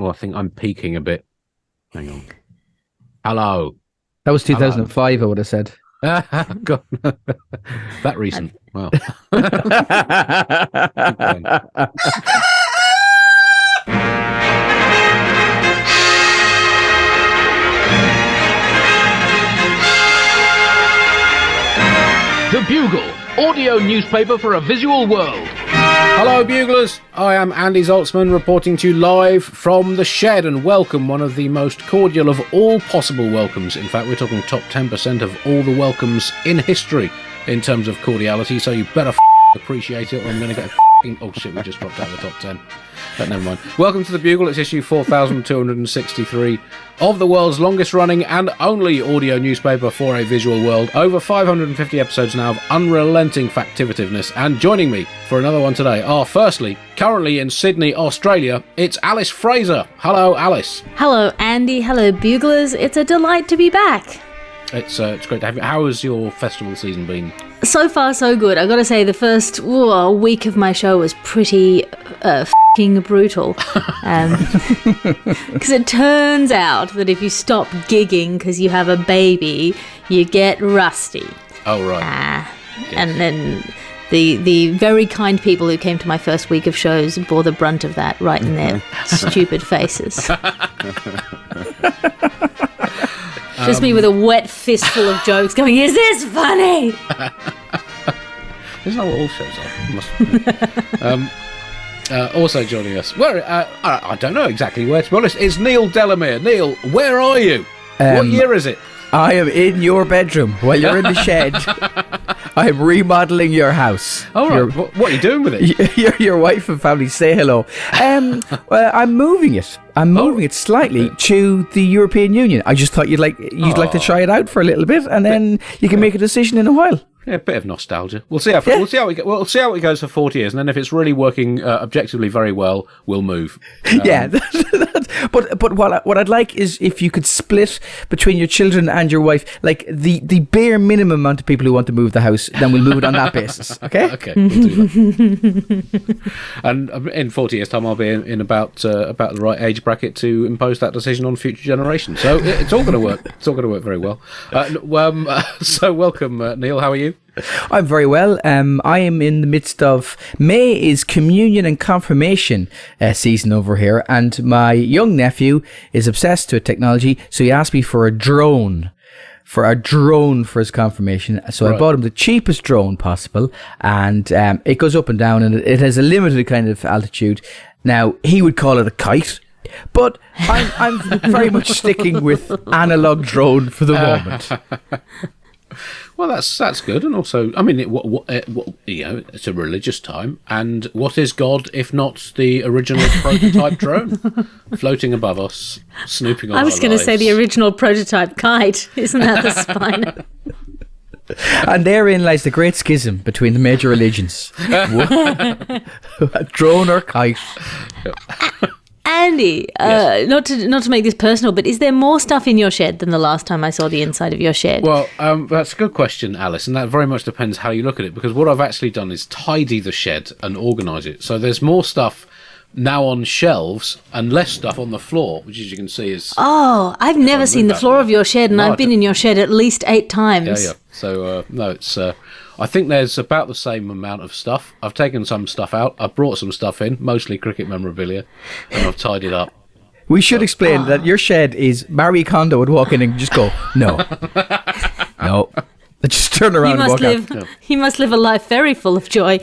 I think I'm peaking a bit. Hang on. Hello. That was 2005, I would have said. God. That recent. Wow. The Bugle, audio newspaper for a visual world. Hello, Buglers. I am Andy Zaltzman, reporting to you live from the shed, and welcome one of the most cordial of all possible welcomes. In fact, we're talking top 10% of all the welcomes in history in terms of cordiality, so you better appreciate it, or I'm going to get oh shit, we just dropped out of the top 10. But never mind. Welcome to the Bugle. It's issue 4263 of the world's longest running and only audio newspaper for a visual world. Over 550 episodes now of unrelenting factivitiveness. And joining me for another one today are, firstly, currently in Sydney, Australia, it's Alice Fraser. Hello, Alice. Hello, Andy. Hello, Buglers. It's a delight to be back. It's great to have you. How has your festival season been? So far, so good. I've got to say, the first week of my show was pretty f***ing brutal. Because it turns out that if you stop gigging because you have a baby, you get rusty. Oh, right. Yes. And then the very kind people who came to my first week of shows bore the brunt of that right in their stupid faces. Just me with a wet fistful of jokes going, is this funny? Isn't that what all shows are? Also joining us, I don't know exactly where, to be honest, is Neil Delamere. Neil, where are you? What year is it? I am in your bedroom while you're in the shed. I am remodeling your house. Oh, right. What are you doing with it? Your wife and family say hello. Well, I'm moving it. I'm moving it slightly to the European Union. I just thought you'd like to try it out for a little bit, and then you can make a decision in a while. Yeah, a bit of nostalgia. We'll see how it goes for 40 years, and then if it's really working objectively very well, we'll move. Yeah, but what I'd like is if you could split between your children and your wife, like the bare minimum amount of people who want to move the house, then we'll move it on that basis. Okay. Okay. We'll do that. And in 40 years' time, I'll be in about the right age bracket to impose that decision on future generations. So it's all going to work. It's all going to work very well. So welcome, Neil. How are you? I'm very well. I am in the midst of May is communion and confirmation season over here, and my young nephew is obsessed with technology, so he asked me for a drone for his confirmation. So right. I bought him the cheapest drone possible, and it goes up and down, and it has a limited kind of altitude. Now, he would call it a kite, but I'm very much sticking with analog drone for the moment. Well, that's good, and also, I mean, it's a religious time, and what is God if not the original prototype drone floating above us, snooping on our lives? I was going to say the original prototype kite. Isn't that the spine? And therein lies the great schism between the major religions: drone or kite. Andy, yes. Not to make this personal, but is there more stuff in your shed than the last time I saw the inside of your shed? Well, that's a good question, Alice, and that very much depends how you look at it, because what I've actually done is tidy the shed and organise it. So there's more stuff now on shelves and less stuff on the floor, which, as you can see, is... Oh, I've never seen the floor of your shed, and I've been in your shed at least 8 times. Yeah. So, no, it's... I think there's about the same amount of stuff. I've taken some stuff out. I've brought some stuff in, mostly cricket memorabilia, and I've tidied up. We should explain that your shed is Marie Kondo would walk in and just go, no. No. Just turn around and walk out. He must live a life very full of joy.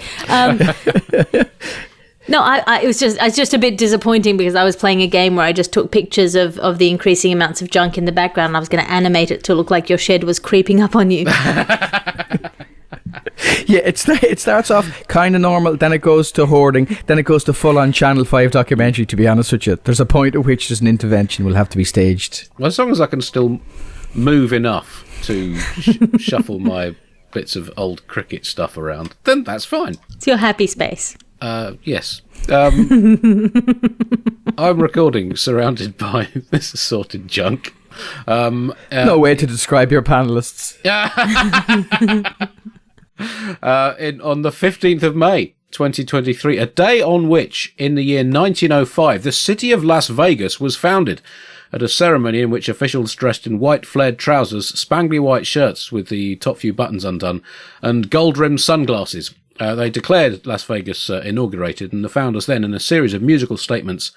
No, it's just a bit disappointing because I was playing a game where I just took pictures of the increasing amounts of junk in the background, and I was going to animate it to look like your shed was creeping up on you. Yeah, it starts off kind of normal, then it goes to hoarding, then it goes to full-on Channel 5 documentary, to be honest with you. There's a point at which there's an intervention will have to be staged. Well, as long as I can still move enough to shuffle my bits of old cricket stuff around, then that's fine. It's your happy space. Yes. I'm recording surrounded by this assorted junk. No way to describe your panellists. On the 15th of May, 2023, a day on which, in the year 1905, the city of Las Vegas was founded at a ceremony in which officials dressed in white flared trousers, spangly white shirts with the top few buttons undone, and gold-rimmed sunglasses. They declared Las Vegas inaugurated, and the founders then, in a series of musical statements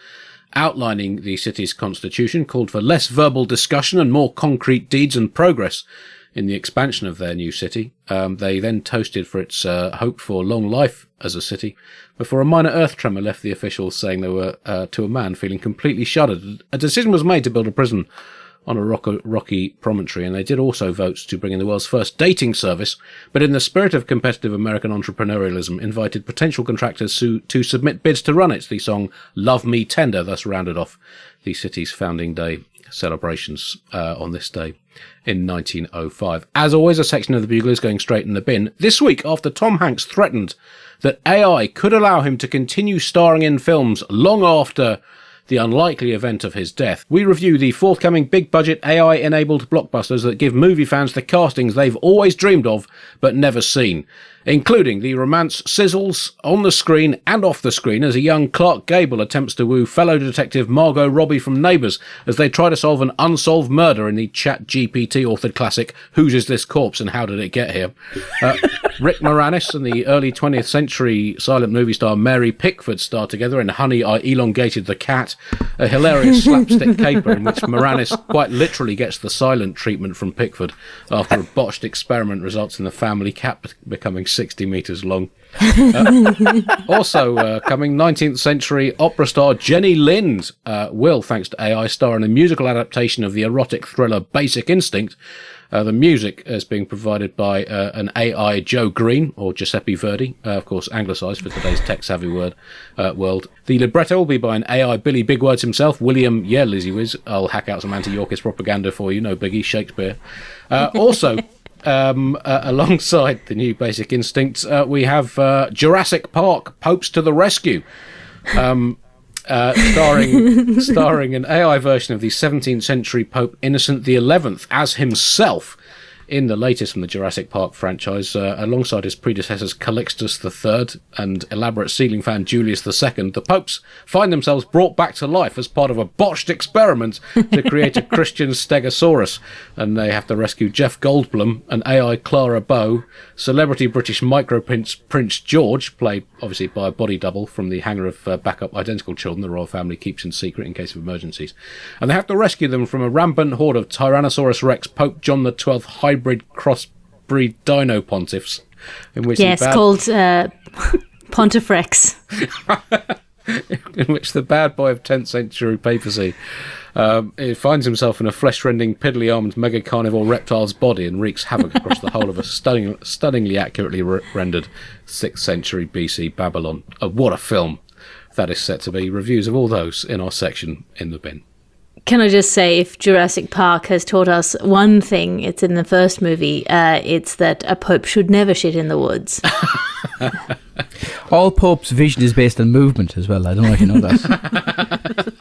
outlining the city's constitution, called for less verbal discussion and more concrete deeds and progress in the expansion of their new city. They then toasted for its hope for long life as a city, before a minor earth tremor left the officials saying they were, to a man, feeling completely shuddered. A decision was made to build a prison on a rocky promontory, and they did also vote to bring in the world's first dating service, but in the spirit of competitive American entrepreneurialism, invited potential contractors to submit bids to run it. The song Love Me Tender thus rounded off the city's founding day celebrations on this day in 1905. As always, a section of the Bugle is going straight in the bin. This week, after Tom Hanks threatened that AI could allow him to continue starring in films long after the unlikely event of his death, we review the forthcoming big-budget AI-enabled blockbusters that give movie fans the castings they've always dreamed of but never seen, including the romance sizzles on the screen and off the screen as a young Clark Gable attempts to woo fellow detective Margot Robbie from Neighbours as they try to solve an unsolved murder in the ChatGPT-authored classic Whose Is This Corpse and How Did It Get Here? Rick Moranis and the early 20th century silent movie star Mary Pickford star together in Honey, I Elongated the Cat, a hilarious slapstick caper in which Moranis quite literally gets the silent treatment from Pickford after a botched experiment results in the family cat becoming 60 metres long. Also coming, 19th century opera star Jenny Lind will, thanks to AI, star in a musical adaptation of the erotic thriller Basic Instinct. The music is being provided by an AI Joe Green, or Giuseppe Verdi, of course anglicised for today's tech-savvy world. The libretto will be by an AI Billy Big Words himself, William, Lizzie Whiz. I'll hack out some anti-Yorkist propaganda for you, no biggie, Shakespeare. Also, alongside the new Basic Instinct, we have Jurassic Park, Popes to the Rescue. Starring an AI version of the 17th century Pope Innocent XI as himself in the latest from the Jurassic Park franchise, alongside his predecessors Calixtus III and elaborate ceiling fan Julius II. The popes find themselves brought back to life as part of a botched experiment to create a Christian Stegosaurus, and they have to rescue Jeff Goldblum, an AI Clara Bow, celebrity British micro Prince George, played obviously by a body double from the hangar of backup identical children the royal family keeps in secret in case of emergencies, and they have to rescue them from a rampant horde of Tyrannosaurus Rex Pope John XII hybrid crossbreed dino pontiffs, in which called Pontifex, in which the bad boy of 10th century papacy he finds himself in a flesh-rending, piddly-armed mega-carnivore reptile's body and wreaks havoc across the whole of a stunningly accurately rendered 6th century BC Babylon. What a film that is set to be. Reviews of all those in our section in the bin. Can I just say, if Jurassic Park has taught us one thing, it's in the first movie, it's that a pope should never shit in the woods. All Pope's vision is based on movement as well. I don't know if you know that.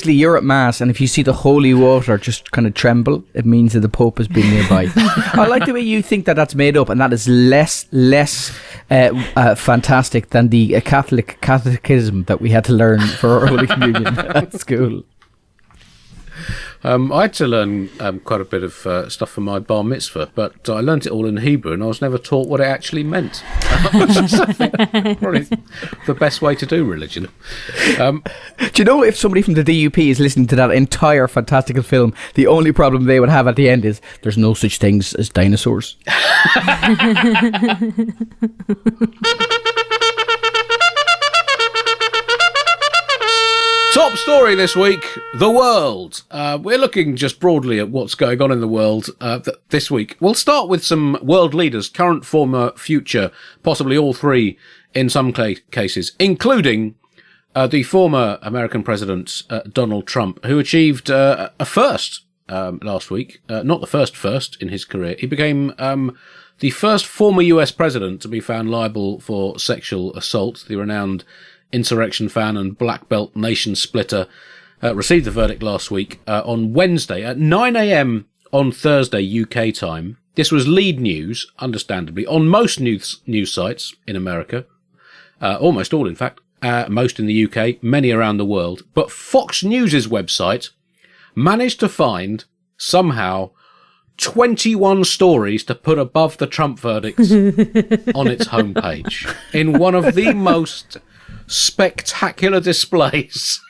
You're at Mass, and if you see the holy water just kind of tremble, it means that the Pope has been nearby. I like the way you think that that's made up, and that is less fantastic than the Catholic catechism that we had to learn for our Holy Communion at school. I had to learn quite a bit of stuff for my bar mitzvah, but I learnt it all in Hebrew, and I was never taught what it actually meant. Probably the best way to do religion. Do you know, if somebody from the DUP is listening to that entire fantastical film, the only problem they would have at the end is there's no such things as dinosaurs. Top story this week, the world. We're looking just broadly at what's going on in the world this week. We'll start with some world leaders, current, former, future, possibly all three in some cases, including the former American president, Donald Trump, who achieved a first last week. Not the first in his career. He became the first former US president to be found liable for sexual assault. The renowned insurrection fan and black belt nation splitter received the verdict last week on Wednesday at 9 a.m. on Thursday UK time. This was lead news, understandably, on most news sites in America. almost all, in fact, most in the UK, many around the world. But Fox News' website managed to find, somehow, 21 stories to put above the Trump verdicts on its homepage in one of the most spectacular displays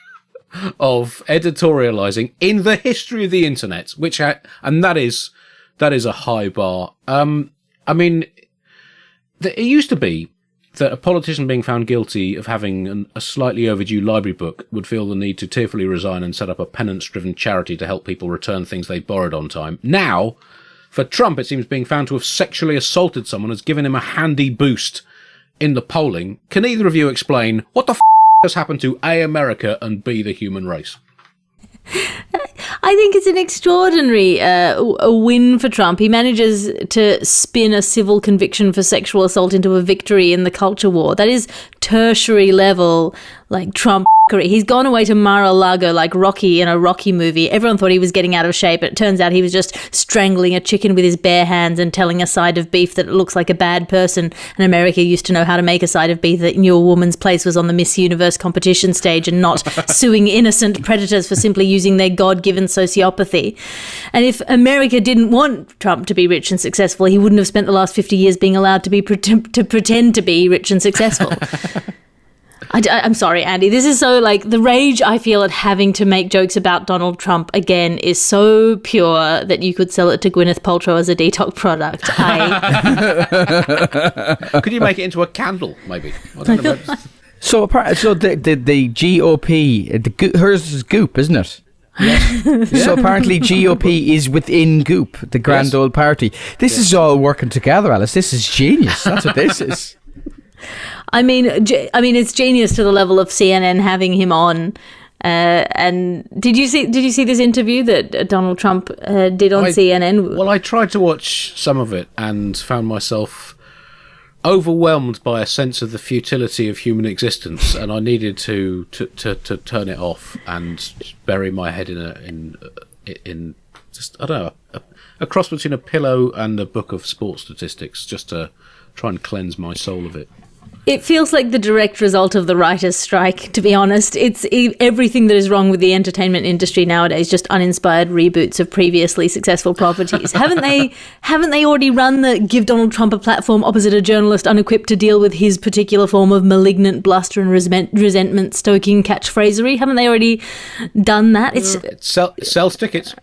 of editorializing in the history of the internet, and that is a high bar. I mean, it used to be that a politician being found guilty of having a slightly overdue library book would feel the need to tearfully resign and set up a penance-driven charity to help people return things they borrowed on time. Now, for Trump, it seems being found to have sexually assaulted someone has given him a handy boost in the polling. Can either of you explain what the has happened to A, America, and B, the human race? I think it's an extraordinary a win for Trump. He manages to spin a civil conviction for sexual assault into a victory in the culture war. That is tertiary level, like Trump. He's gone away to Mar-a-Lago like Rocky in a Rocky movie. Everyone thought he was getting out of shape, but it turns out he was just strangling a chicken with his bare hands and telling a side of beef that it looks like a bad person. And America used to know how to make a side of beef that knew a woman's place was on the Miss Universe competition stage and not suing innocent predators for simply using their God-given sociopathy. And if America didn't want Trump to be rich and successful, he wouldn't have spent the last 50 years being allowed to pretend to be rich and successful. I'm sorry, Andy. This is so, like, the rage I feel at having to make jokes about Donald Trump again is so pure that you could sell it to Gwyneth Paltrow as a detox product. Could you make it into a candle, maybe? I don't know. So the GOP, hers is Goop, isn't it? Yes. So apparently GOP is within Goop, the grand old party. This is all working together, Alice. This is genius. That's what this is. I mean, it's genius to the level of CNN having him on. And did you see this interview that Donald Trump did on CNN? Well, I tried to watch some of it and found myself overwhelmed by a sense of the futility of human existence, and I needed to turn it off and bury my head in just, I don't know, a cross between a pillow and a book of sports statistics, just to try and cleanse my soul of it. It feels like the direct result of the writers' strike, to be honest. It's everything that is wrong with the entertainment industry nowadays, just uninspired reboots of previously successful properties. Haven't they already run the give Donald Trump a platform opposite a journalist unequipped to deal with his particular form of malignant bluster and resentment stoking catchphrasery? Haven't they already done that? Sells tickets.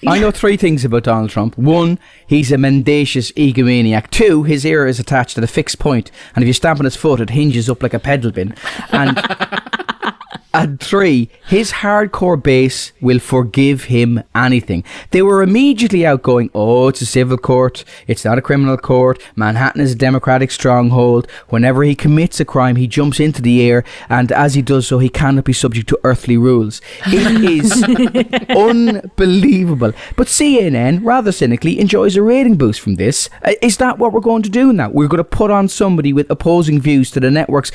I know three things about Donald Trump. One, he's a mendacious egomaniac. Two, his ear is attached at a fixed point, and if you stamp on his foot, it hinges up like a pedal bin. And three, his hardcore base will forgive him anything. They were immediately out going, oh, it's a civil court, it's not a criminal court, Manhattan is a democratic stronghold. Whenever he commits a crime, he jumps into the air, and as he does so, he cannot be subject to earthly rules. It is unbelievable. But CNN, rather cynically, enjoys a rating boost from this. Is that what we're going to do now? We're going to put on somebody with opposing views to the network's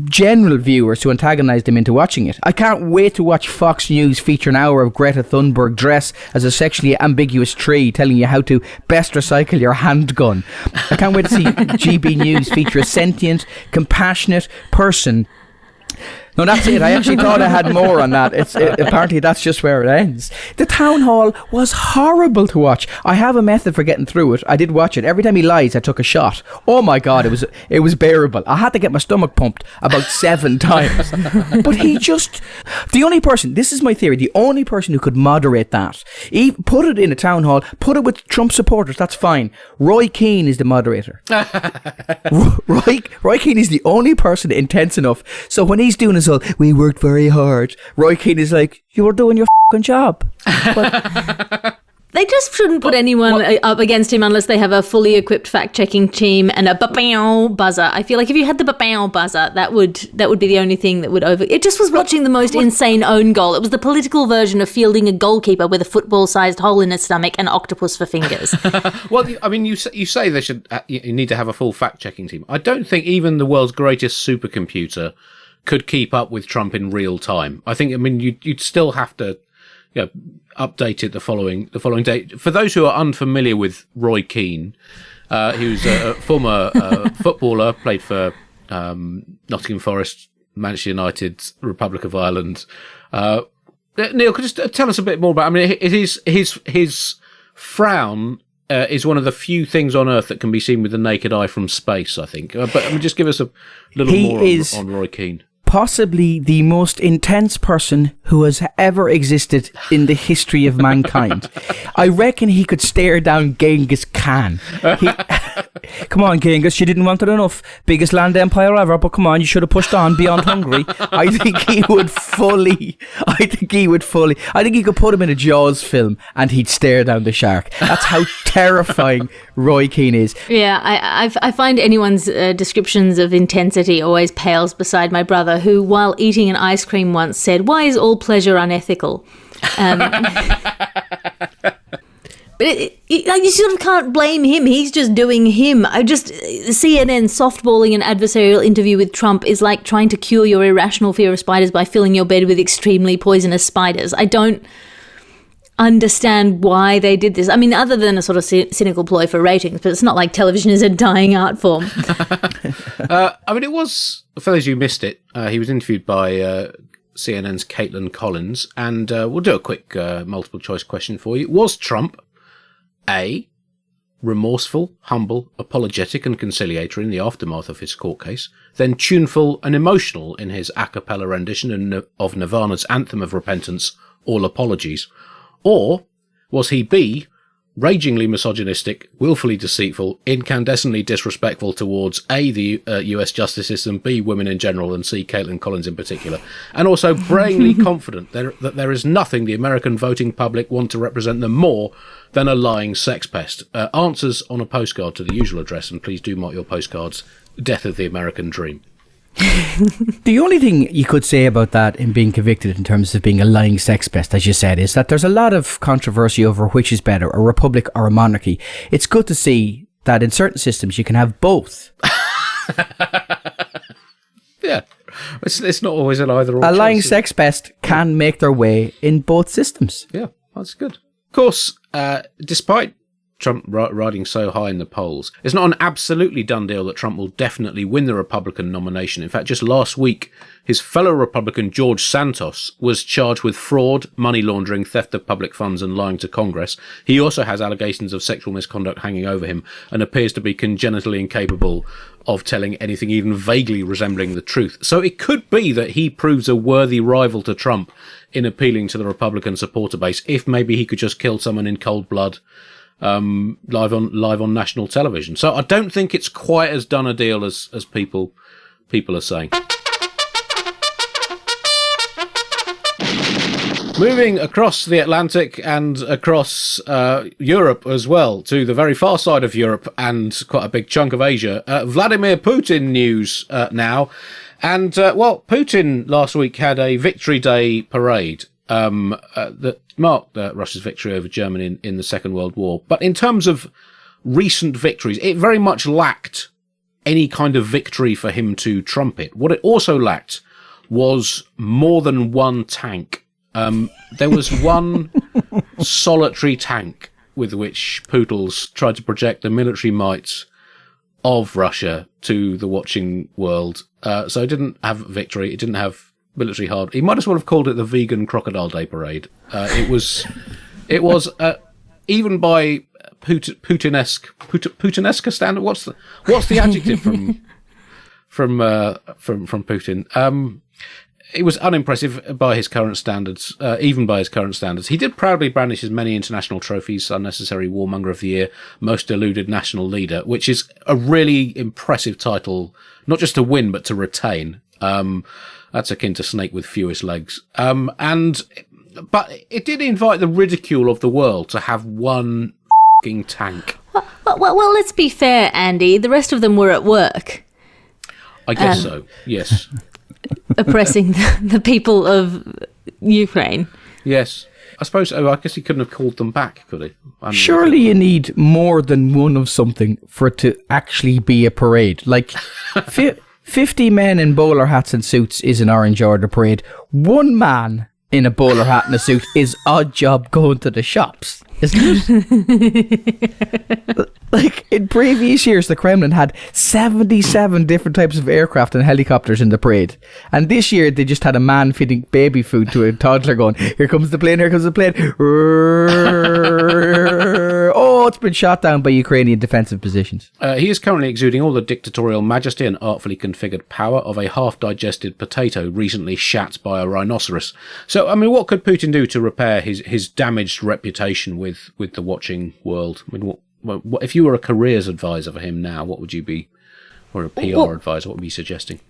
general viewers to antagonise them into watching it. I can't wait to watch Fox News feature an hour of Greta Thunberg dressed as a sexually ambiguous tree telling you how to best recycle your handgun. I can't wait to see GB News feature a sentient, compassionate person. No, that's it. I actually thought I had more on that. Apparently that's just where it ends. The town hall was horrible to watch. I have a method for getting through it. I did watch it. Every time he lies, I took a shot. Oh my God, it was bearable. I had to get my stomach pumped about 7 times. But the only person, this is my theory, the only person who could moderate that, put it in a town hall, put it with Trump supporters, that's fine. Roy Keane is the moderator. Roy Keane is the only person intense enough. So when he's doing his whole, we worked very hard, Roy Keane is like, you were doing your fucking job. They just shouldn't put anyone up against him unless they have a fully equipped fact-checking team and a ba-bow buzzer. I feel like if you had the ba-bow buzzer, that would be the only thing that would over... It just was watching the most insane own goal. It was the political version of fielding a goalkeeper with a football-sized hole in his stomach and octopus for fingers. Well, I mean, you say they should... You need to have a full fact-checking team. I don't think even the world's greatest supercomputer could keep up with Trump in real time. I think, I mean, you'd still have to... update it the following day. For those who are unfamiliar with Roy Keane, he was a former footballer, played for Nottingham Forest, Manchester United, Republic of Ireland. Neil, could you just tell us a bit more about? I mean, his frown is one of the few things on Earth that can be seen with the naked eye from space, I think. But just give us a little more on Roy Keane. Possibly the most intense person who has ever existed in the history of mankind. I reckon he could stare down Genghis Khan. Come on, Genghis, you didn't want it enough. Biggest land empire ever, but come on, you should have pushed on beyond Hungary. I think he could put him in a Jaws film and he'd stare down the shark. That's how terrifying Roy Keane is. Yeah, I find anyone's descriptions of intensity always pales beside my brother, who, while eating an ice cream once, said, "Why is all pleasure unethical?" But you sort of can't blame him. He's just doing him. CNN softballing an adversarial interview with Trump is like trying to cure your irrational fear of spiders by filling your bed with extremely poisonous spiders. I don't understand why they did this. I mean, other than a sort of cynical ploy for ratings, but it's not like television is a dying art form. I mean, it was, for those who missed it, he was interviewed by CNN's Caitlin Collins, and we'll do a quick multiple choice question for you. Was Trump A, remorseful, humble, apologetic and conciliatory in the aftermath of his court case, then tuneful and emotional in his a cappella rendition of Nirvana's Anthem of Repentance, All Apologies? Or was he B, ragingly misogynistic, willfully deceitful, incandescently disrespectful towards A, the US justice system, B, women in general, and C, Caitlin Collins in particular, and also brayingly confident that there is nothing the American voting public want to represent them more than a lying sex pest? Answers on a postcard to the usual address, and please do mark your postcards Death of the American Dream. The only thing you could say about that in being convicted in terms of being a lying sex pest, as you said, is that there's a lot of controversy over which is better, a republic or a monarchy. It's good to see that in certain systems you can have both. Yeah, it's not always an either or. A lying sex pest can make their way in both systems. Yeah, that's good. Of course, despite Trump riding so high in the polls, it's not an absolutely done deal that Trump will definitely win the Republican nomination. In fact, just last week, his fellow Republican George Santos was charged with fraud, money laundering, theft of public funds and lying to Congress. He also has allegations of sexual misconduct hanging over him and appears to be congenitally incapable of telling anything even vaguely resembling the truth. So it could be that he proves a worthy rival to Trump in appealing to the Republican supporter base, if maybe he could just kill someone in cold blood live on national television. So I don't think it's quite as done a deal as people are saying. Moving across the Atlantic and across Europe as well, to the very far side of Europe and quite a big chunk of Asia, Vladimir Putin news now. And, Putin last week had a Victory Day parade that marked Russia's victory over Germany in the Second World War. But in terms of recent victories, it very much lacked any kind of victory for him to trumpet. What it also lacked was more than one tank. There was one solitary tank with which Poodles tried to project the military might of Russia to the watching world. So it didn't have victory. It didn't have military hard. He might as well have called it the Vegan Crocodile Day Parade. It was even by Putinesque standard. What's the adjective from Putin? It was unimpressive by his current standards, even by his current standards. He did proudly brandish his many international trophies: Unnecessary Warmonger of the Year, Most Deluded National Leader, which is a really impressive title, not just to win, but to retain. That's akin to Snake with Fewest Legs. But it did invite the ridicule of the world to have one f***ing tank. Well, let's be fair, Andy. The rest of them were at work. I guess so, yes. Oppressing the people of Ukraine. Yes. I suppose, I guess he couldn't have called them back, could he? Surely you need more than one of something for it to actually be a parade. Like, 50 men in bowler hats and suits is an Orange Order parade. One man in a bowler hat and a suit is odd job going to the shops, isn't it? Like, in previous years, the Kremlin had 77 different types of aircraft and helicopters in the parade. And this year, they just had a man feeding baby food to a toddler going, here comes the plane, here comes the plane. Oh, it's been shot down by Ukrainian defensive positions. He is currently exuding all the dictatorial majesty and artfully configured power of a half-digested potato recently shat by a rhinoceros. So, I mean, what could Putin do to repair his damaged reputation with the watching world? I mean, what, if you were a careers advisor for him now, what would you be, or a PR advisor, what would you be suggesting?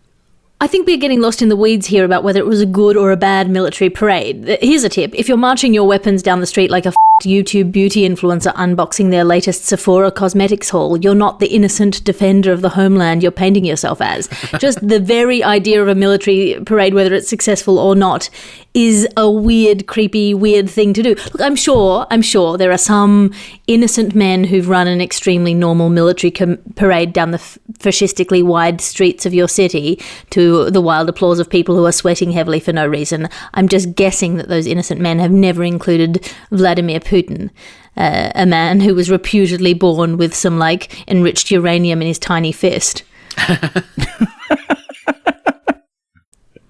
I think we're getting lost in the weeds here about whether it was a good or a bad military parade. Here's a tip. If you're marching your weapons down the street like a YouTube beauty influencer unboxing their latest Sephora cosmetics haul, you're not the innocent defender of the homeland you're painting yourself as. Just the very idea of a military parade, whether it's successful or not, is a weird, creepy, weird thing to do. Look, I'm sure there are some innocent men who've run an extremely normal military parade down the fascistically wide streets of your city to the wild applause of people who are sweating heavily for no reason. I'm just guessing that those innocent men have never included Vladimir Putin, a man who was reputedly born with some, like, enriched uranium in his tiny fist.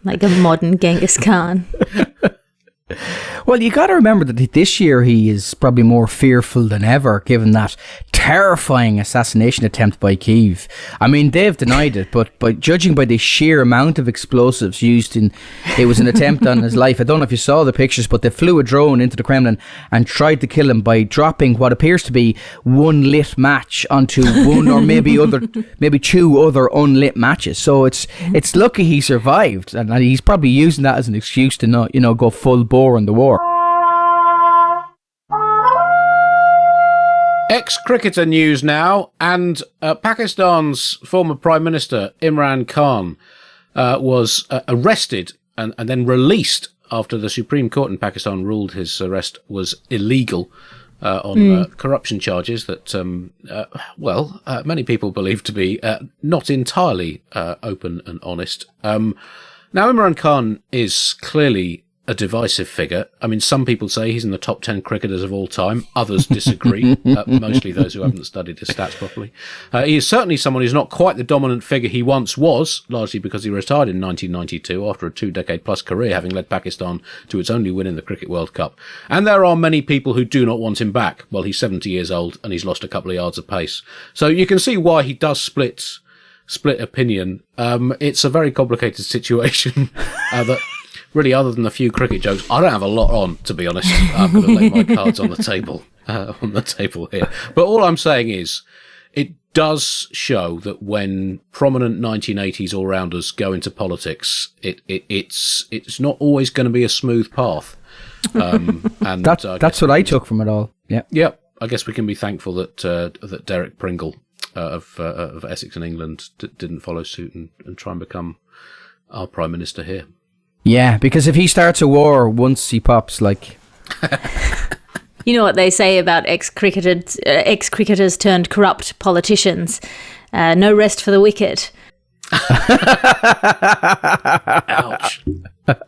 Like a modern Genghis Khan. Well, you got to remember that this year he is probably more fearful than ever, given that terrifying assassination attempt by Kyiv. I mean, they've denied it, but judging by the sheer amount of explosives used it was an attempt on his life. I don't know if you saw the pictures, but they flew a drone into the Kremlin and tried to kill him by dropping what appears to be one lit match onto one or maybe two other unlit matches. So it's lucky he survived, and he's probably using that as an excuse to not, go full bore in the war. Ex-cricketer news now, and Pakistan's former Prime Minister Imran Khan was arrested and then released after the Supreme Court in Pakistan ruled his arrest was illegal on corruption charges that, many people believe to be not entirely open and honest. Now, Imran Khan is clearly a divisive figure. I mean, some people say he's in the top 10 cricketers of all time. Others disagree, mostly those who haven't studied his stats properly. He is certainly someone who's not quite the dominant figure he once was, largely because he retired in 1992 after a 2-decade-plus career, having led Pakistan to its only win in the Cricket World Cup. And there are many people who do not want him back. Well, he's 70 years old and he's lost a couple of yards of pace. So you can see why he does split opinion. It's a very complicated situation that... Really, other than a few cricket jokes, I don't have a lot on, to be honest. I'm going to lay my cards on the table here. But all I'm saying is, it does show that when prominent 1980s all-rounders go into politics, it's not always going to be a smooth path. And that's what I took from it all. Yeah. Yeah. I guess we can be thankful that Derek Pringle of Essex and England didn't follow suit and try and become our Prime Minister here. Yeah, because if he starts a war once he pops, like... You know what they say about ex-cricketers turned corrupt politicians. No rest for the wicket. Ouch.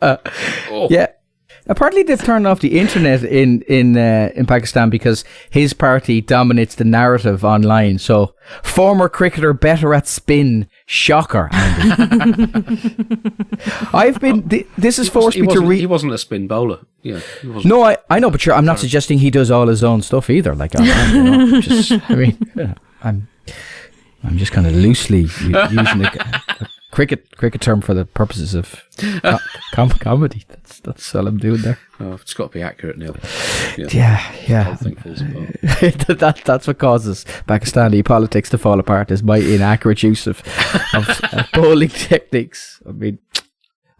Oh. Yeah. Apparently they've turned off the internet in Pakistan because his party dominates the narrative online. So, former cricketer better at spin. Shocker, Andy. This has forced me to read... He wasn't a spin bowler. Yeah. No, I know, but I'm not suggesting he does all his own stuff either. Like, I'm just kind of loosely using a cricket term for the purposes of comedy. That's all I'm doing there. Oh, it's got to be accurate, Neil. Yeah. The whole thing falls apart. That's what causes Pakistani politics to fall apart, is my inaccurate use of bowling techniques. I mean,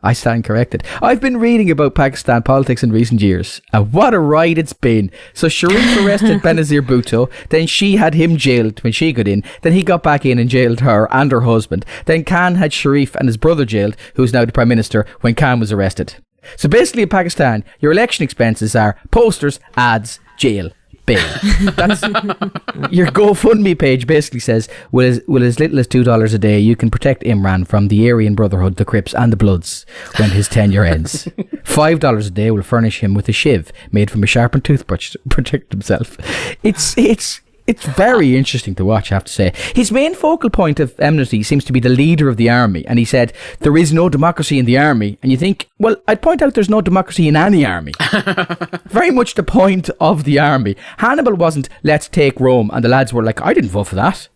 I stand corrected. I've been reading about Pakistan politics in recent years, and what a ride it's been. So Sharif arrested Benazir Bhutto, then she had him jailed when she got in, then he got back in and jailed her and her husband. Then Khan had Sharif and his brother jailed, who's now the Prime Minister, when Khan was arrested. So basically in Pakistan, your election expenses are posters, ads, jail, bail. That's your GoFundMe page basically says, with as little as $2 a day, you can protect Imran from the Aryan Brotherhood, the Crips and the Bloods when his tenure ends. $5 a day will furnish him with a shiv made from a sharpened toothbrush to protect himself. It's It's very interesting to watch, I have to say. His main focal point of enmity seems to be the leader of the army. And he said, there is no democracy in the army. And you think, well, I'd point out there's no democracy in any army. Very much the point of the army. Hannibal wasn't, let's take Rome. And the lads were like, I didn't vote for that.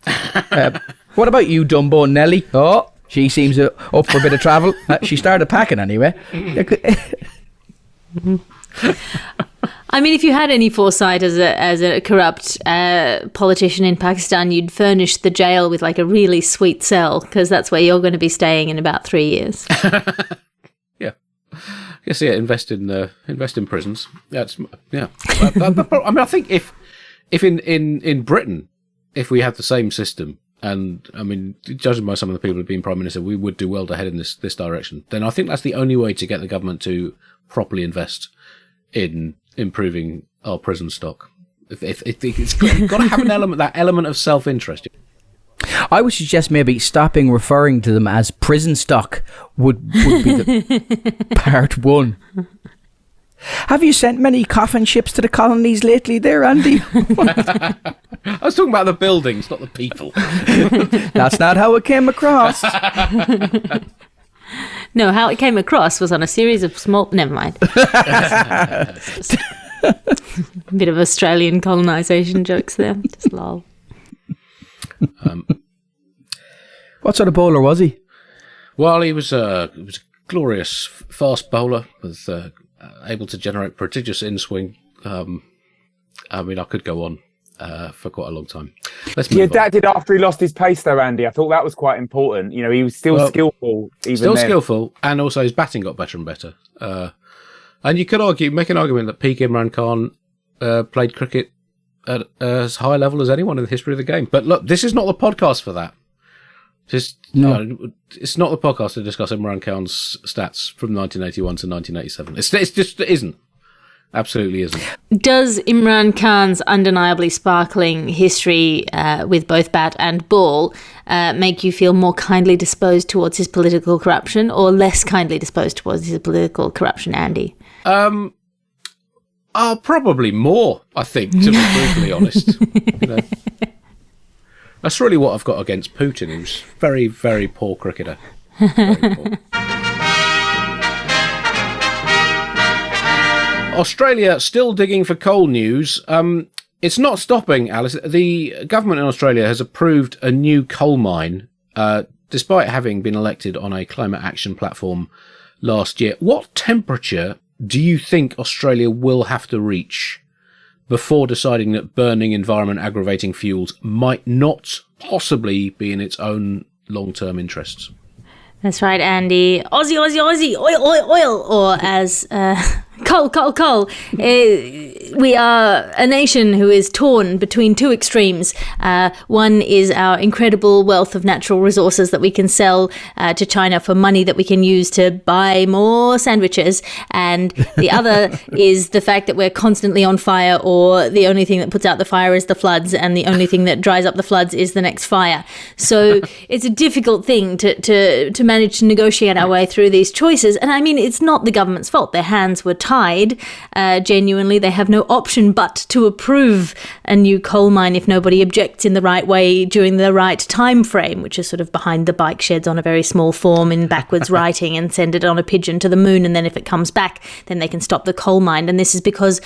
What about you, Dumbo and Nelly? Oh, she seems up for a bit of travel. She started packing anyway. I mean, if you had any foresight as a corrupt politician in Pakistan, you'd furnish the jail with like a really sweet cell, because that's where you're going to be staying in about 3 years. Yeah. Yes, yeah. Invest in prisons. That's yeah. I mean, I think if in Britain, if we had the same system, and I mean, judging by some of the people who've been prime minister, we would do well to head in this direction. Then I think that's the only way to get the government to properly invest in improving our prison stock. If it's got to have that element of self-interest. I would suggest maybe stopping referring to them as prison stock would be the part one. Have you sent many coffin ships to the colonies lately there, Andy? I was talking about the buildings, not the people. That's not how it came across. No, how it came across was on a series of small... Never mind. A bit of Australian colonisation jokes there. Just lol. What sort of bowler was he? Well, he was a glorious fast bowler with able to generate prodigious in-swing. I mean, I could go on for quite a long time. Let's move on. That did after he lost his pace, though, Andy. I thought that was quite important. You know, he was still skillful. Skillful, and also his batting got better and better. And you could make an argument that peak Imran Khan played cricket at as high a level as anyone in the history of the game. But look, this is not the podcast for that. It's not the podcast to discuss Imran Khan's stats from 1981 to 1987. It isn't. Absolutely isn't. Does Imran Khan's undeniably sparkling history with both bat and ball make you feel more kindly disposed towards his political corruption, or less kindly disposed towards his political corruption, Andy? Probably more, I think, to be brutally honest. You know, that's really what I've got against Putin, who's very, very poor cricketer. Very poor. Australia still digging for coal news. It's not stopping, Alice. The government in Australia has approved a new coal mine, despite having been elected on a climate action platform last year. What temperature do you think Australia will have to reach before deciding that burning environment-aggravating fuels might not possibly be in its own long-term interests? That's right, Andy. Aussie, Aussie, Aussie, oil, oil, oil, or as coal, coal, coal. We are a nation who is torn between two extremes. One is our incredible wealth of natural resources that we can sell to China for money that we can use to buy more sandwiches. And the other is the fact that we're constantly on fire, or the only thing that puts out the fire is the floods, and the only thing that dries up the floods is the next fire. So it's a difficult thing to manage to negotiate our way through these choices. And I mean, it's not the government's fault. Their hands were tied. Genuinely, they have no option but to approve a new coal mine if nobody objects in the right way during the right time frame, which is sort of behind the bike sheds on a very small form in backwards writing, and send it on a pigeon to the moon, and then if it comes back, then they can stop the coal mine. And this is because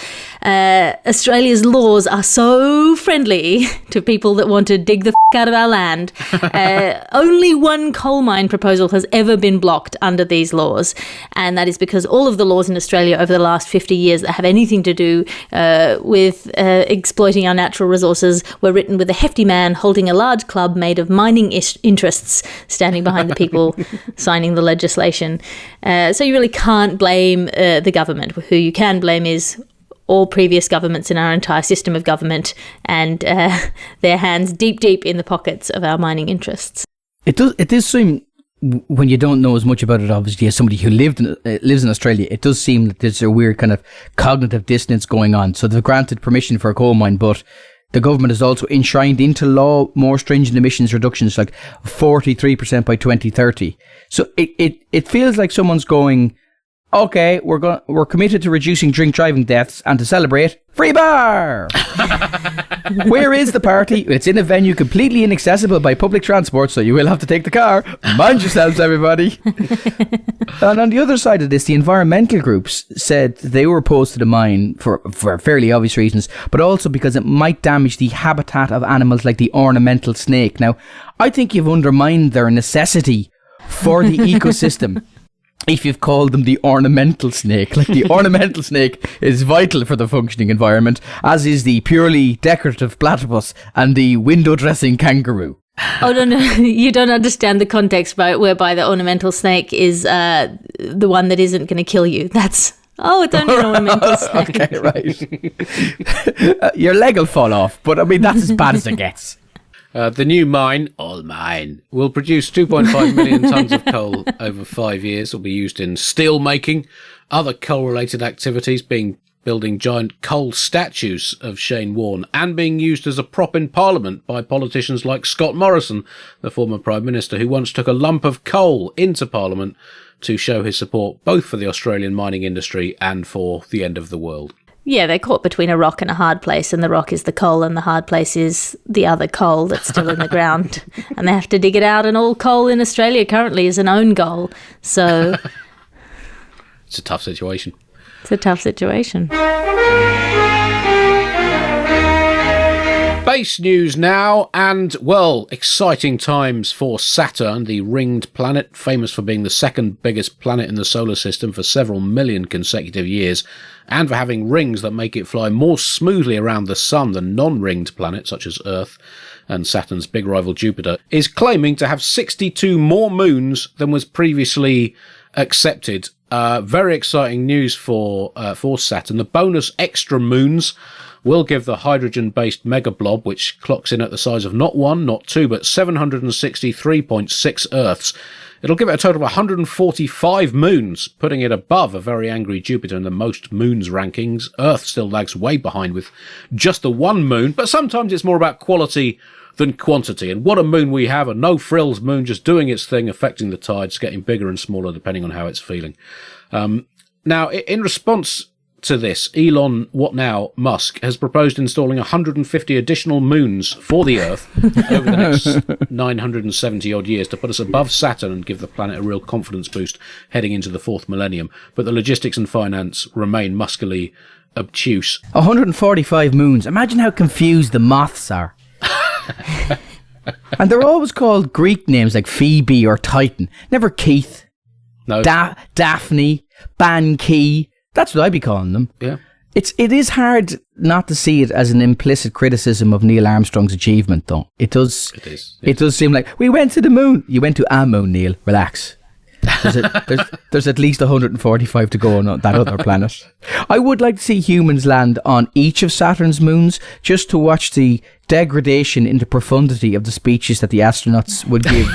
Australia's laws are so friendly to people that want to dig the out of our land. Only one coal mine proposal has ever been blocked under these laws, and that is because all of the laws in Australia over the last 50 years that have anything to do with exploiting our natural resources were written with a hefty man holding a large club made of mining interests standing behind the people signing the legislation. So you really can't blame the government. Who you can blame is all previous governments in our entire system of government, and their hands deep, deep in the pockets of our mining interests. It does seem, when you don't know as much about it, obviously, as somebody who lives in Australia, it does seem that there's a weird kind of cognitive dissonance going on. So they've granted permission for a coal mine, but the government has also enshrined into law more stringent emissions reductions, like 43% by 2030. So it feels like someone's going, Okay, we're committed to reducing drink driving deaths, and to celebrate, free bar. Where is the party? It's in a venue completely inaccessible by public transport, so you will have to take the car. Mind yourselves, everybody. And on the other side of this, the environmental groups said they were opposed to the mine for fairly obvious reasons, but also because it might damage the habitat of animals like the ornamental snake. Now, I think you've undermined their necessity for the ecosystem if you've called them the ornamental snake. Like, the ornamental snake is vital for the functioning environment, as is the purely decorative platypus and the window dressing kangaroo. Oh, no, you don't understand the context whereby the ornamental snake is the one that isn't going to kill you. It's only an ornamental snake. Okay, right. Your leg will fall off, but I mean, that's as bad as it gets. The new mine, all mine, will produce 2.5 million tonnes of coal over 5 years. It will be used in steel making, other coal-related activities, building giant coal statues of Shane Warne, and being used as a prop in Parliament by politicians like Scott Morrison, the former Prime Minister, who once took a lump of coal into Parliament to show his support both for the Australian mining industry and for the end of the world. Yeah, they're caught between a rock and a hard place, and the rock is the coal and the hard place is the other coal that's still in the ground. And they have to dig it out, and all coal in Australia currently is an own goal. So it's a tough situation. It's a tough situation. Space news now, and, well, exciting times for Saturn, the ringed planet, famous for being the second biggest planet in the solar system for several million consecutive years, and for having rings that make it fly more smoothly around the sun than non-ringed planets such as Earth and Saturn's big rival Jupiter, is claiming to have 62 more moons than was previously accepted. Very exciting news for Saturn. The bonus extra moons will give the hydrogen-based megablob, which clocks in at the size of not one, not two, but 763.6 Earths. It'll give it a total of 145 moons, putting it above a very angry Jupiter in the most moons rankings. Earth still lags way behind with just the one moon, but sometimes it's more about quality than quantity. And what a moon we have, a no-frills moon just doing its thing, affecting the tides, getting bigger and smaller depending on how it's feeling. Now, in response to this, Elon Musk has proposed installing 150 additional moons for the Earth over the next 970 odd years to put us above Saturn and give the planet a real confidence boost heading into the fourth millennium. But the logistics and finance remain muskily obtuse. 145 moons. Imagine how confused the moths are. And they're always called Greek names like Phoebe or Titan. Never Keith. No. Daphne, Ban-Ki. That's what I'd be calling them. Yeah. It is hard not to see it as an implicit criticism of Neil Armstrong's achievement, though. It does. It is. It does seem like, we went to the moon. You went to a moon, Neil. Relax. There's at least 145 to go on that other planet. I would like to see humans land on each of Saturn's moons just to watch the degradation into profundity of the speeches that the astronauts would give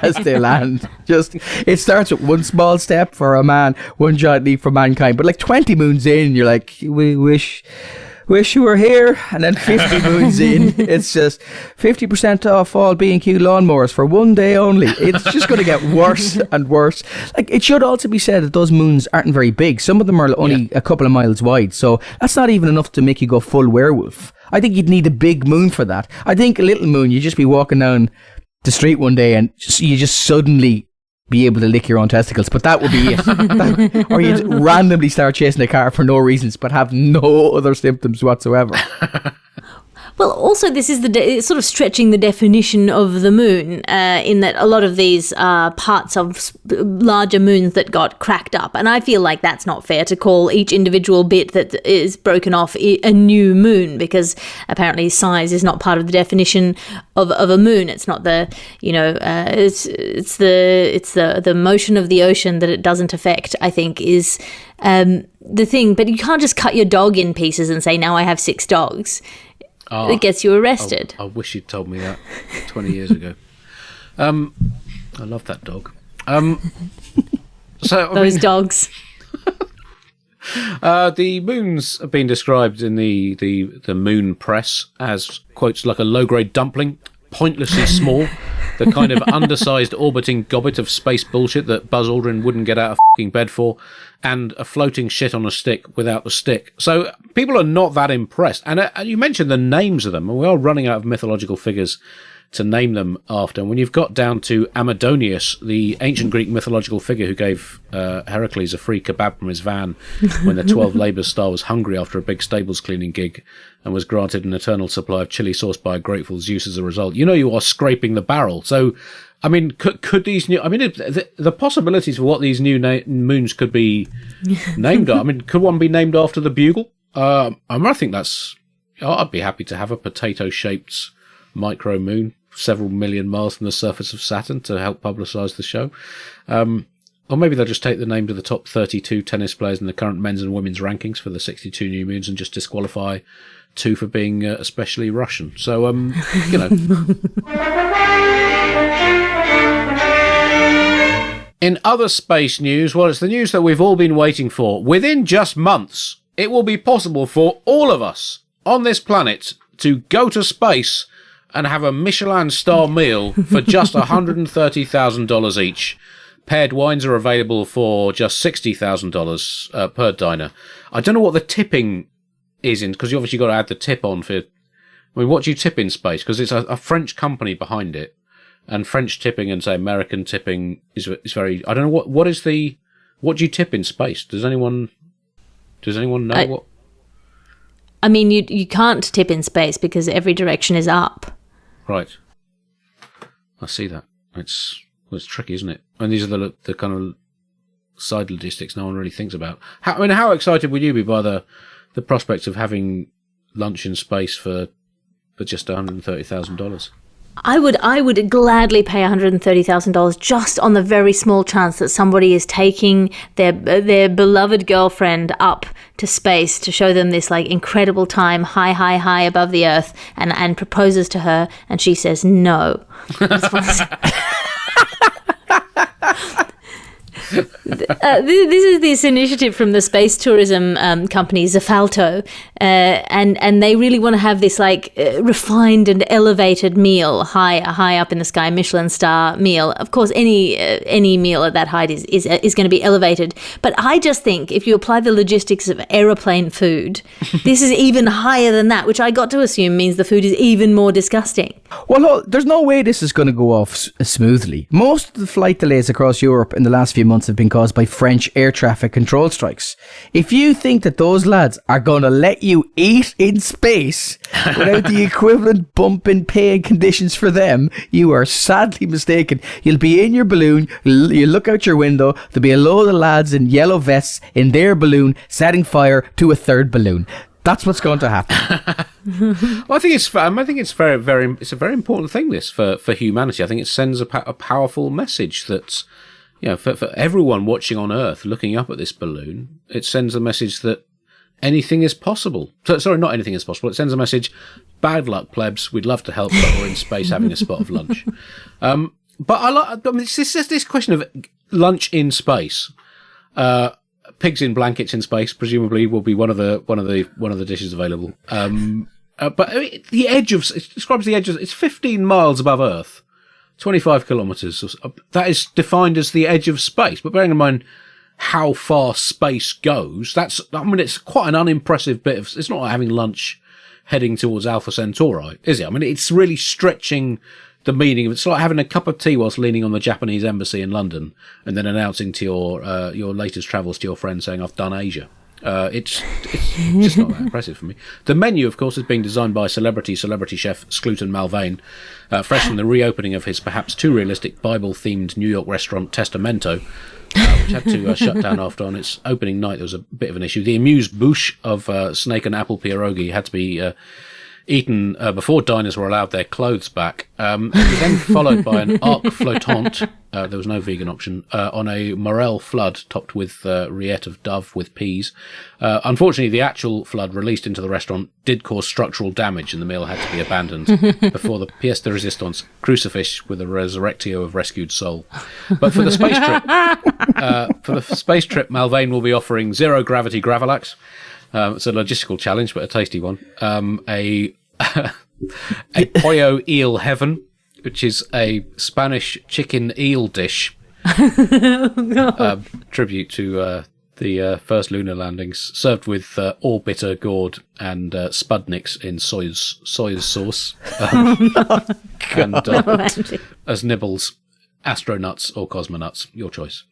as they land. Just, it starts with one small step for a man, one giant leap for mankind. But like 20 moons in, you're like, we wish you were here. And then 50 moons in, it's just 50% off all B&Q lawnmowers for one day only. It's just going to get worse and worse. Like, it should also be said that those moons aren't very big. Some of them are only a couple of miles wide. So that's not even enough to make you go full werewolf. I think you'd need a big moon for that. I think a little moon, you'd just be walking down the street one day and you just suddenly be able to lick your own testicles, but that would be it. Or you'd randomly start chasing a car for no reasons but have no other symptoms whatsoever. Well, also this is it's sort of stretching the definition of the moon in that a lot of these are parts of larger moons that got cracked up. And I feel like that's not fair to call each individual bit that is broken off a new moon, because apparently size is not part of the definition of a moon. It's not the, it's the motion of the ocean that it doesn't affect, I think, is the thing. But you can't just cut your dog in pieces and say, now I have 6 dogs. It gets you arrested. I wish you'd told me that 20 years ago. I love that dog. Dogs. The moons have been described in the moon press as, quotes, like a low-grade dumpling, pointlessly small. the kind of undersized orbiting gobbet of space bullshit that Buzz Aldrin wouldn't get out of fucking bed for, and a floating shit on a stick without the stick. So people are not that impressed. And you mentioned the names of them, and we are running out of mythological figures to name them after. And when you've got down to Amadonius, the ancient Greek mythological figure who gave Heracles a free kebab from his van when the 12 Labour Star was hungry after a big stables cleaning gig and was granted an eternal supply of chili sauce by a grateful Zeus as a result, you know you are scraping the barrel. So, I mean, could these new... I mean, the possibilities for what these new moons could be named after... I mean, could one be named after the Bugle? I think that's... I'd be happy to have a potato-shaped micro moon several million miles from the surface of Saturn to help publicise the show. Or maybe they'll just take the names of the top 32 tennis players in the current men's and women's rankings for the 62 new moons and just disqualify 2 for being especially Russian. So, you know. In other space news, well, it's the news that we've all been waiting for. Within just months, it will be possible for all of us on this planet to go to space and have a Michelin star meal for just $130,000 each. Paired wines are available for just $60,000 per diner. I don't know what the tipping is in, because you obviously got to add the tip on for... I mean, what do you tip in space? Because it's a French company behind it, and French tipping and, say, American tipping is very... I don't know, what is the... What do you tip in space? Does anyone know what... I mean, you can't tip in space because every direction is up. Right. I see that. It's tricky, isn't it? And these are the kind of side logistics no one really thinks about. How excited would you be by the prospect of having lunch in space for just $130,000? I would gladly pay $130,000 just on the very small chance that somebody is taking their beloved girlfriend up to space to show them this like incredible time high above the earth and proposes to her and she says no. This is this initiative from the space tourism company Zafalto, and they really want to have this like refined and elevated meal high up in the sky, Michelin star meal. Of course, any meal at that height is going to be elevated. But I just think if you apply the logistics of aeroplane food, this is even higher than that, which I got to assume means the food is even more disgusting. Well, there's no way this is going to go off smoothly. Most of the flight delays across Europe in the last few months have been caused by French air traffic control strikes. If you think that those lads are going to let you eat in space without the equivalent bump in pay and conditions for them, you are sadly mistaken. You'll be in your balloon, you look out your window, there'll be a load of lads in yellow vests in their balloon setting fire to a third balloon. That's what's going to happen. Well, I think it's it's a very important thing, this, for humanity. I think it sends a powerful message that, you know, for everyone watching on Earth, looking up at this balloon, it sends a message that anything is possible. Sorry, not anything is possible. It sends a message, bad luck, plebs, we'd love to help, but we're in space having a spot of lunch. But it's this question of lunch in space. Pigs in blankets in space presumably will be one of the dishes available. But the edge of it describes the edge of it's 15 miles above Earth, 25 kilometers. That is defined as the edge of space. But bearing in mind how far space goes, it's quite an unimpressive bit of. It's not like having lunch heading towards Alpha Centauri, is it? I mean, it's really stretching the meaning of it. It's like having a cup of tea whilst leaning on the Japanese embassy in London and then announcing to your latest travels to your friend saying, I've done Asia. It's just not that impressive for me. The menu, of course, is being designed by celebrity chef Skluton Malvain, fresh from the reopening of his perhaps too realistic Bible-themed New York restaurant Testamento, which had to shut down after on its opening night. There was a bit of an issue. The amuse-bouche of snake and apple pierogi had to be eaten before diners were allowed their clothes back. It was then followed by an arc flottante. There was no vegan option, on a morel flood topped with rillette of dove with peas. Unfortunately, the actual flood released into the restaurant did cause structural damage and the meal had to be abandoned before the pièce de résistance, crucifix with a resurrectio of rescued soul. But for the space trip, Malvain will be offering zero gravity gravlax. It's a logistical challenge, but a tasty one. A pollo eel heaven, which is a Spanish chicken eel dish. Tribute to the first lunar landings, served with all bitter gourd and Spudniks in soy sauce. And as nibbles, astronauts or cosmonauts, your choice.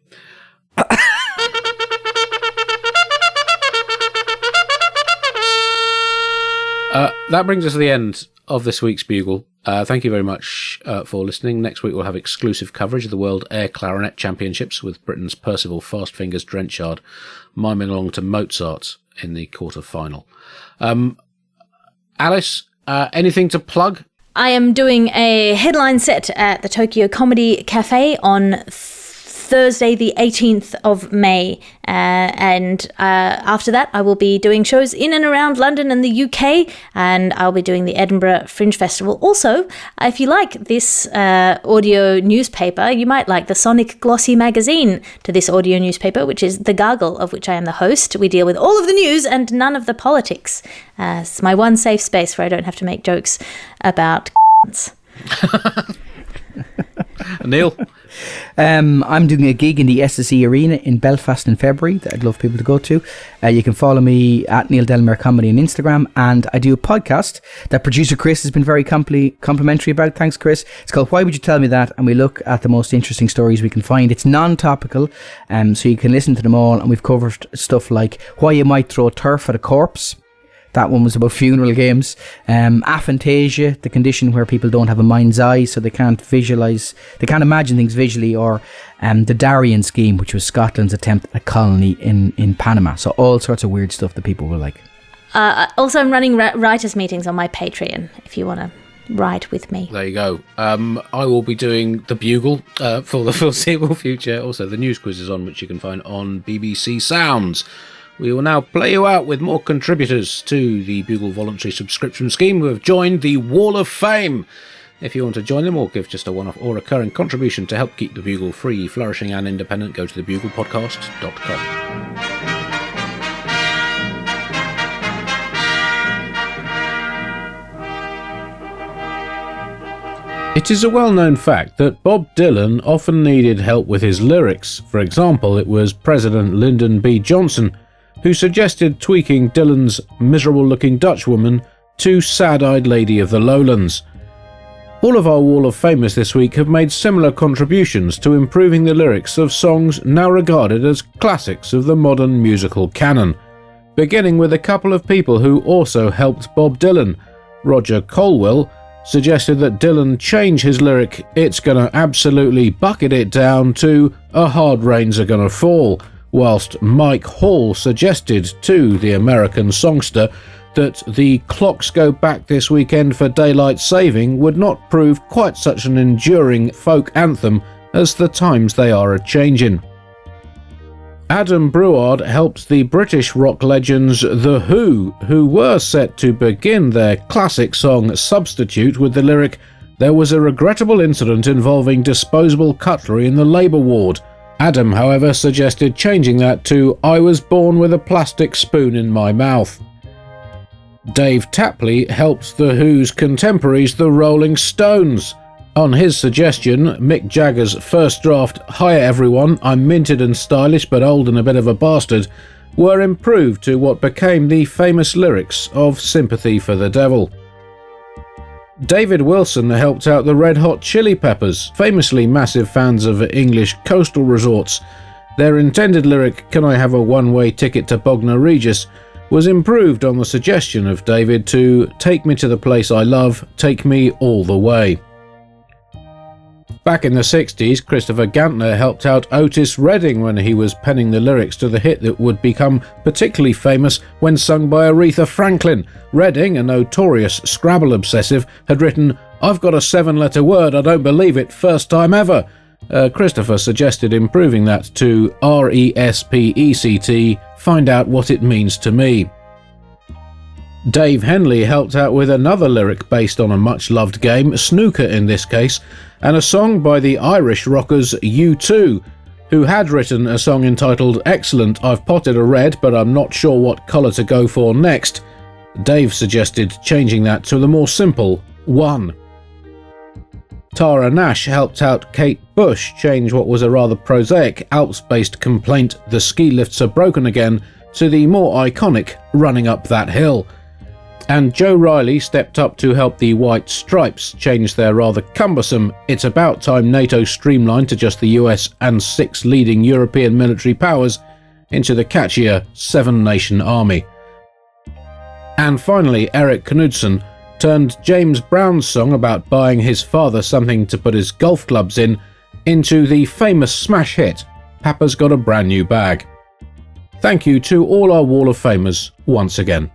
That brings us to the end of this week's Bugle. Thank you very much for listening. Next week we'll have exclusive coverage of the World Air Clarinet Championships with Britain's Percival Fastfingers Drenchard miming along to Mozart in the quarter-final. Alice, anything to plug? I am doing a headline set at the Tokyo Comedy Cafe on Thursday, the 18th of May. And after that, I will be doing shows in and around London and the UK, and I'll be doing the Edinburgh Fringe Festival. Also, if you like this audio newspaper, you might like the Sonic Glossy magazine to this audio newspaper, which is The Gargle, of which I am the host. We deal with all of the news and none of the politics. It's my one safe space where I don't have to make jokes about Neil? I'm doing a gig in the SSE Arena in Belfast in February that I'd love people to go to. You can follow me at Neil Delamere Comedy on Instagram, and I do a podcast that producer Chris has been very complimentary about. Thanks, Chris. It's called Why Would You Tell Me That? And we look at the most interesting stories we can find. It's non-topical, so you can listen to them all, and we've covered stuff like why you might throw turf at a corpse. That one was about funeral games. Aphantasia, the condition where people don't have a mind's eye, so they can't visualise, they can't imagine things visually, or the Darien scheme, which was Scotland's attempt at a colony in Panama. So all sorts of weird stuff that people will like. Also, I'm running writers' meetings on my Patreon, if you want to write with me. There you go. I will be doing the Bugle for the foreseeable future. Also, the news quiz is on, which you can find on BBC Sounds. We will now play you out with more contributors to the Bugle voluntary subscription scheme who have joined the Wall of Fame. If you want to join them or give just a one-off or recurring contribution to help keep the Bugle free, flourishing and independent, go to thebuglepodcast.com. It is a well-known fact that Bob Dylan often needed help with his lyrics. For example, it was President Lyndon B. Johnson who suggested tweaking Dylan's miserable-looking Dutch woman to sad-eyed lady of the lowlands. All of our Wall of Famers this week have made similar contributions to improving the lyrics of songs now regarded as classics of the modern musical canon, beginning with a couple of people who also helped Bob Dylan. Roger Colwell suggested that Dylan change his lyric "It's gonna absolutely bucket it down" to "A hard rains are gonna fall," whilst Mike Hall suggested to the American songster that "The clocks go back this weekend for daylight saving" would not prove quite such an enduring folk anthem as the times they are a-changin'. Adam Breward helped the British rock legends The Who were set to begin their classic song Substitute with the lyric "There was a regrettable incident involving disposable cutlery in the labour ward." Adam, however, suggested changing that to "I was born with a plastic spoon in my mouth." Dave Tapley helped The Who's contemporaries, the Rolling Stones. On his suggestion, Mick Jagger's first draft "Hiya everyone, I'm minted and stylish but old and a bit of a bastard" were improved to what became the famous lyrics of "Sympathy for the Devil." David Wilson helped out the Red Hot Chili Peppers, famously massive fans of English coastal resorts. Their intended lyric, "Can I have a one-way ticket to Bognor Regis?" was improved on the suggestion of David to "Take me to the place I love, take me all the way." Back in the 60s, Christopher Gantner helped out Otis Redding when he was penning the lyrics to the hit that would become particularly famous when sung by Aretha Franklin. Redding, a notorious Scrabble obsessive, had written, "I've got a 7-letter word, I don't believe it, first time ever." Christopher suggested improving that to "RESPECT, find out what it means to me." Dave Henley helped out with another lyric based on a much-loved game, snooker in this case, and a song by the Irish rockers U2, who had written a song entitled "Excellent, I've potted a red, but I'm not sure what colour to go for next." Dave suggested changing that to the more simple "one." Tara Nash helped out Kate Bush change what was a rather prosaic Alps-based complaint, "The ski lifts are broken again," to the more iconic "Running Up That Hill." And Joe Riley stepped up to help the White Stripes change their rather cumbersome "It's about time NATO streamlined to just the US and 6 leading European military powers" into the catchier 7-nation army. And finally, Eric Knudsen turned James Brown's song about buying his father something to put his golf clubs in into the famous smash hit, "Papa's Got a Brand New Bag." Thank you to all our Wall of Famers once again.